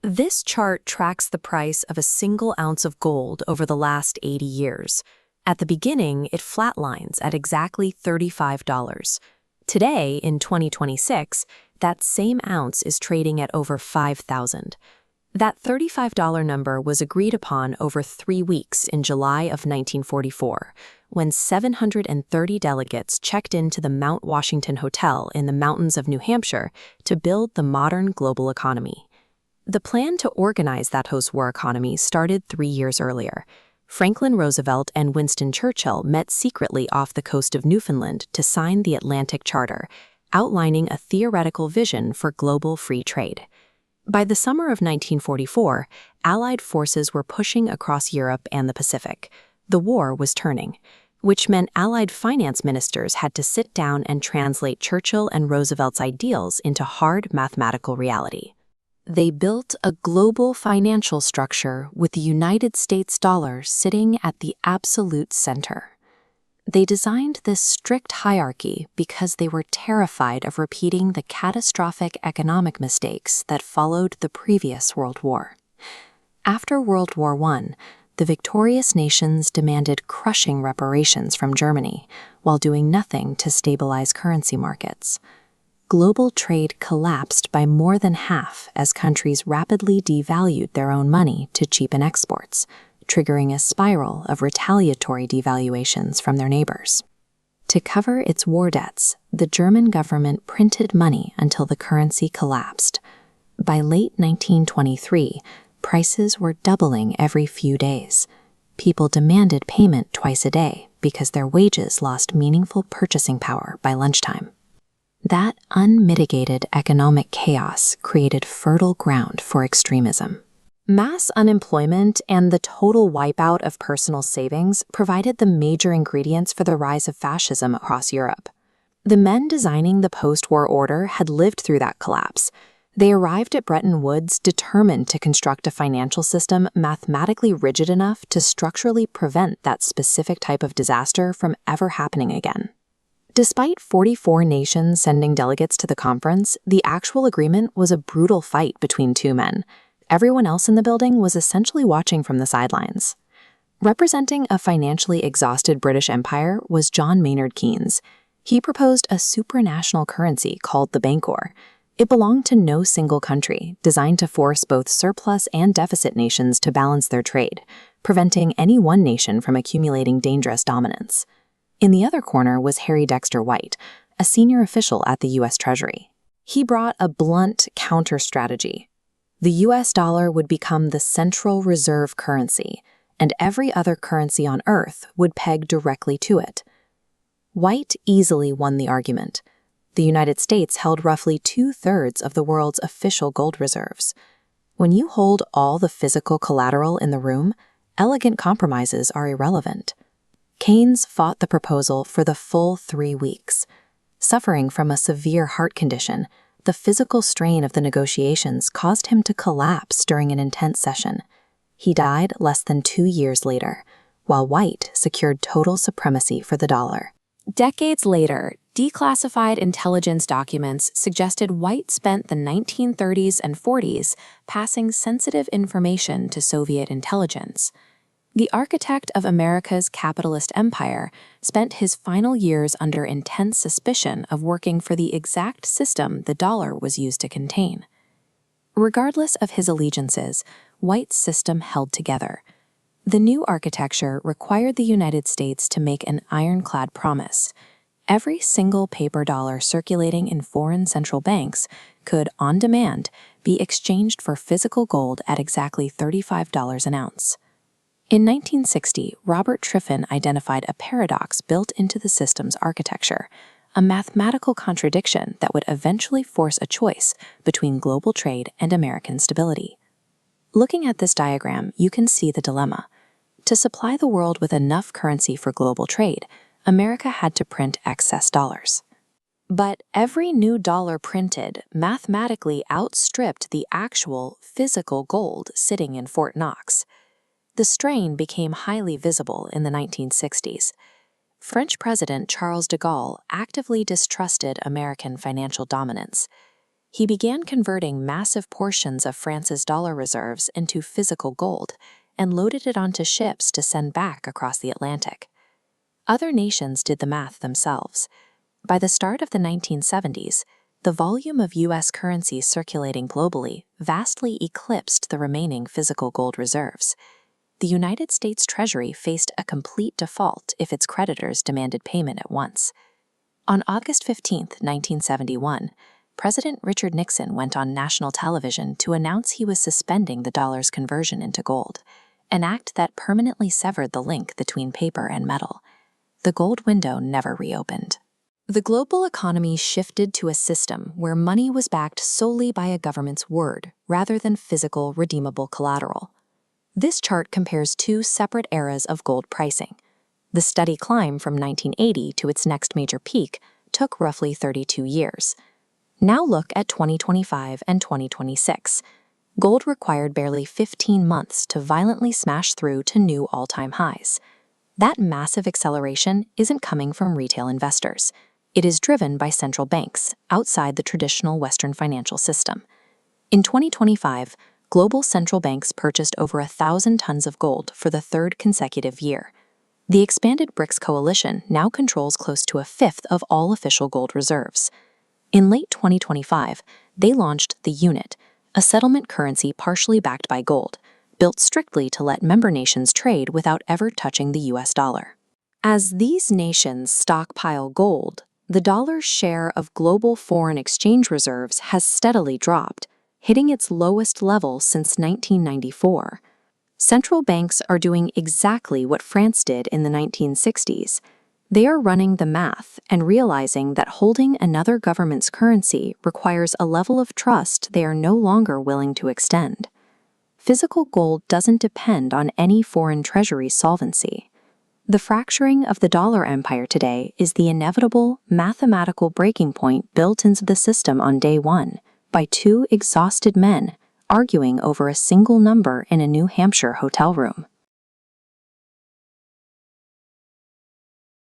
This chart tracks the price of a single ounce of gold over the last 80 years. At the beginning, it flatlines at exactly $35. Today, in 2026, that same ounce is trading at over $5,000. That $35 number was agreed upon over 3 weeks in July of 1944, when 730 delegates checked into the Mount Washington Hotel in the mountains of New Hampshire to build the modern global economy. The plan to organize that post-war economy started 3 years earlier. Franklin Roosevelt and Winston Churchill met secretly off the coast of Newfoundland to sign the Atlantic Charter, outlining a theoretical vision for global free trade. By the summer of 1944, Allied forces were pushing across Europe and the Pacific. The war was turning, which meant Allied finance ministers had to sit down and translate Churchill and Roosevelt's ideals into hard mathematical reality. They built a global financial structure with the United States dollar sitting at the absolute center. They designed this strict hierarchy because they were terrified of repeating the catastrophic economic mistakes that followed the previous World War. After World War I, the victorious nations demanded crushing reparations from Germany while doing nothing to stabilize currency markets. Global trade collapsed by more than half as countries rapidly devalued their own money to cheapen exports, triggering a spiral of retaliatory devaluations from their neighbors. To cover its war debts, the German government printed money until the currency collapsed. By late 1923, prices were doubling every few days. People demanded payment twice a day because their wages lost meaningful purchasing power by lunchtime. That unmitigated economic chaos created fertile ground for extremism. Mass unemployment and the total wipeout of personal savings provided the major ingredients for the rise of fascism across Europe. The men designing the post-war order had lived through that collapse. They arrived at Bretton Woods determined to construct a financial system mathematically rigid enough to structurally prevent that specific type of disaster from ever happening again. Despite 44 nations sending delegates to the conference, the actual agreement was a brutal fight between two men. Everyone else in the building was essentially watching from the sidelines. Representing a financially exhausted British Empire was John Maynard Keynes. He proposed a supranational currency called the Bancor. It belonged to no single country, designed to force both surplus and deficit nations to balance their trade, preventing any one nation from accumulating dangerous dominance. In the other corner was Harry Dexter White, a senior official at the U.S. Treasury. He brought a blunt counter-strategy. The U.S. dollar would become the central reserve currency, and every other currency on Earth would peg directly to it. White easily won the argument. The United States held roughly 2/3 of the world's official gold reserves. When you hold all the physical collateral in the room, elegant compromises are irrelevant. Keynes fought the proposal for the full 3 weeks. Suffering from a severe heart condition, the physical strain of the negotiations caused him to collapse during an intense session. He died less than 2 years later, while White secured total supremacy for the dollar. Decades later, declassified intelligence documents suggested White spent the 1930s and 40s passing sensitive information to Soviet intelligence. The architect of America's capitalist empire spent his final years under intense suspicion of working for the exact system the dollar was used to contain. Regardless of his allegiances, White's system held together. The new architecture required the United States to make an ironclad promise. Every single paper dollar circulating in foreign central banks could, on demand, be exchanged for physical gold at exactly $35 an ounce. In 1960, Robert Triffin identified a paradox built into the system's architecture, a mathematical contradiction that would eventually force a choice between global trade and American stability. Looking at this diagram, you can see the dilemma. To supply the world with enough currency for global trade, America had to print excess dollars. But every new dollar printed mathematically outstripped the actual physical gold sitting in Fort Knox. The strain became highly visible in the 1960s. French President Charles de Gaulle actively distrusted American financial dominance. He began converting massive portions of France's dollar reserves into physical gold and loaded it onto ships to send back across the Atlantic. Other nations did the math themselves. By the start of the 1970s, the volume of U.S. currency circulating globally vastly eclipsed the remaining physical gold reserves. The United States Treasury faced a complete default if its creditors demanded payment at once. On August 15, 1971, President Richard Nixon went on national television to announce he was suspending the dollar's conversion into gold, an act that permanently severed the link between paper and metal. The gold window never reopened. The global economy shifted to a system where money was backed solely by a government's word rather than physical, redeemable collateral. This chart compares two separate eras of gold pricing. The steady climb from 1980 to its next major peak took roughly 32 years. Now look at 2025 and 2026. Gold required barely 15 months to violently smash through to new all-time highs. That massive acceleration isn't coming from retail investors. It is driven by central banks outside the traditional Western financial system. In 2025, global central banks purchased over 1,000 tons of gold for the third consecutive year. The expanded BRICS coalition now controls close to a fifth of all official gold reserves. In late 2025, they launched the unit, a settlement currency partially backed by gold, built strictly to let member nations trade without ever touching the US dollar. As these nations stockpile gold, the dollar's share of global foreign exchange reserves has steadily dropped, hitting its lowest level since 1994. Central banks are doing exactly what France did in the 1960s. They are running the math and realizing that holding another government's currency requires a level of trust they are no longer willing to extend. Physical gold doesn't depend on any foreign treasury solvency. The fracturing of the dollar empire today is the inevitable mathematical breaking point built into the system on day one by two exhausted men arguing over a single number in a New Hampshire hotel room.